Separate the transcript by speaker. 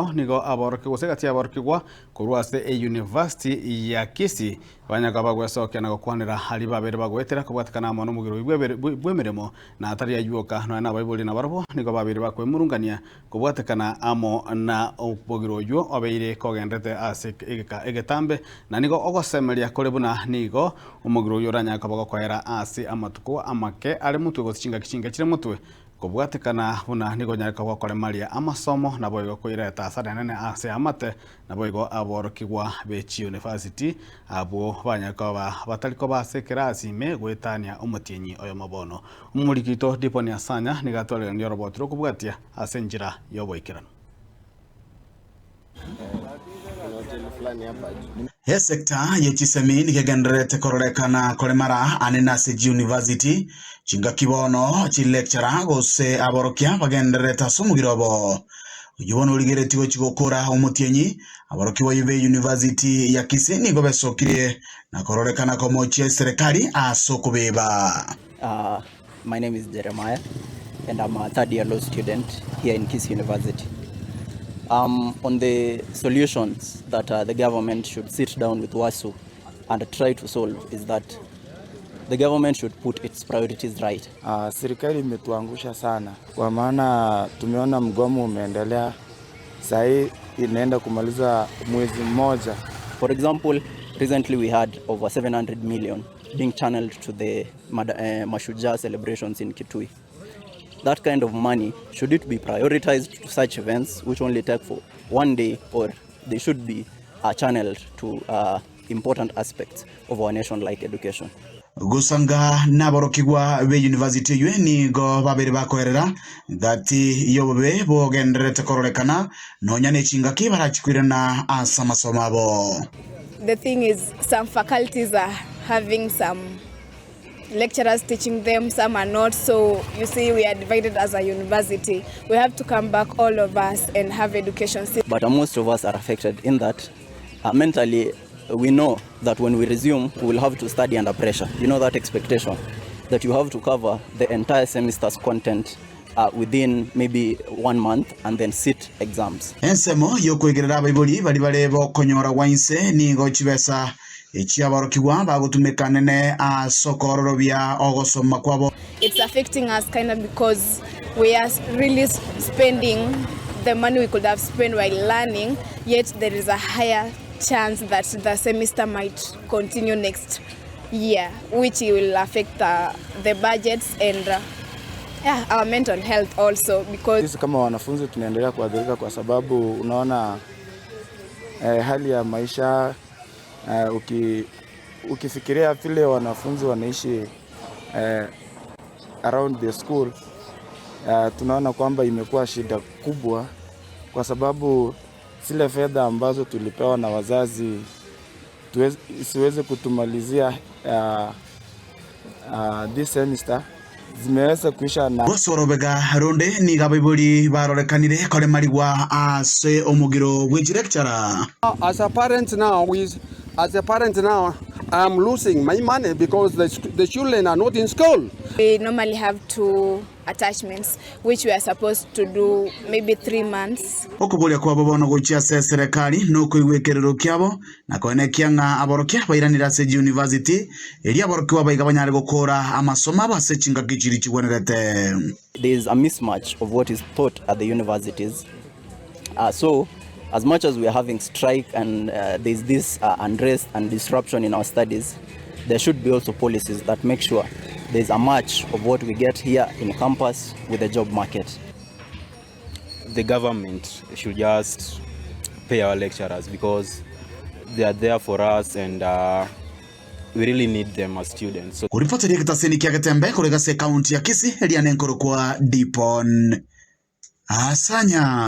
Speaker 1: nigo aboroki gusegati aborokigwa kurwase University ya Kisii banyaga bagwesokia na gukwanira hali babere bagwetera kubwatikana mono mugiro bwemeremo na atari ayuoka no na baibuli na barabo nigo babere bakwemurungania kubwatikana amo na ubogiro yo obeire kogendete ase Getembe na nigo ogosemeria kolebuna nigo umugiro yo ranyaka bagokwera ase amatuko amake ari mutwe gochinga kire mutwe kubwatikana buna nigo nyarika gwakore maria amasomo na boigo kwireta asana nene ase amate na boigo aborokigwa Kisii University abo banyaka bataliko basekera asime gwetania umutienyi oyo mabono umurikito diponi asanya nigatwale ni robotro kubwatia ase njira yoboikirano
Speaker 2: sekta yechisemi nikegenderete kororekana kolemara anenase Kisii University chinga kibono chi lecturer gose aborokia bagendereta somugirobo ujibono uligeretiwe chigokora umutienyi aborokiwa Kisii University ya Kisii nigo besokire na kororekana komochie serikali asokubeba.
Speaker 3: My name is Jeremiah and I'm a third year law student here in Kisii University. On the solutions that the government should sit down with WASU and try to solve is that the government should put its priorities right.
Speaker 4: Serikali imetuangusha sana kwa maana tumeona mgomo umeendelea sasa inaenda kumaliza mwezi mmoja.
Speaker 3: For example, recently we had over 700 million being channeled to the Mashujaa celebrations in Kitui. That kind of money, should it be prioritized to such events which only take for one day, or they should be channeled to important aspects of our nation like education?
Speaker 2: Gusanga naborokigwa Kisii University yweni go babere bakoerera ngati yobe bogenderete kororekana nonyane chinga kibarachikwirana asa masomabo.
Speaker 5: The thing is, some faculties are having some lecturers teaching them, some are not. So you see, we are divided as a university. We have to come back, all of us, and have education.
Speaker 3: But most of us are affected in that mentally we know that when we resume, we will have to study under pressure. You know that expectation that you have to cover the entire semester's content within maybe 1 month and then sit exams.
Speaker 2: Ensemo yokwegera baibuli bali balebo konyora wainse ningo chibesa echiabarokigwa bagutumekanene sokororo bya ogosoma kwabo.
Speaker 5: It's affecting us kind of because we are really spending the money we could have spent while learning, yet there is a higher chance that the semester might continue next year, which will affect the budgets and our mental health also, because
Speaker 4: sisi kama wanafunzi tunaendelea kuadhirika kwa sababu unaona hali ya maisha ukifikiria vile wanafunzi wanaishi around the school, tunaona kwamba imekuwa shida kubwa kwa sababu zile fedha ambazo tulipewa na wazazi siweze kutumalizia this semester zimeweza kuisha na
Speaker 2: Bosorobega ronde ni gabaibuli barorekanire kole mariwa ase omugiro which lecturer.
Speaker 6: As a parent now I'm losing my money because the children are not in school.
Speaker 5: We normally have 2 attachments which we are supposed to do maybe 3 months.
Speaker 2: Okubolia kwa bobono gochia serikali no kuigwekerero kyabo na konekia nga aborokia bairanira Kisii University eri aborokiwa baigabanyare gukora amasomo abase chinga kichiri chigwenerete.
Speaker 3: There is a mismatch of what is taught at the universities. So as much as we are having strike and there's this unrest and disruption in our studies, there should be also policies that make sure there's a match of what we get here in campus with the job market.
Speaker 7: The government should just pay our lecturers because they are there for us and we really need them as students. So
Speaker 2: kuripoti kitaseni kia Getembe kurega se county ya Kisii elianenkoro kwa Dipon Asanya.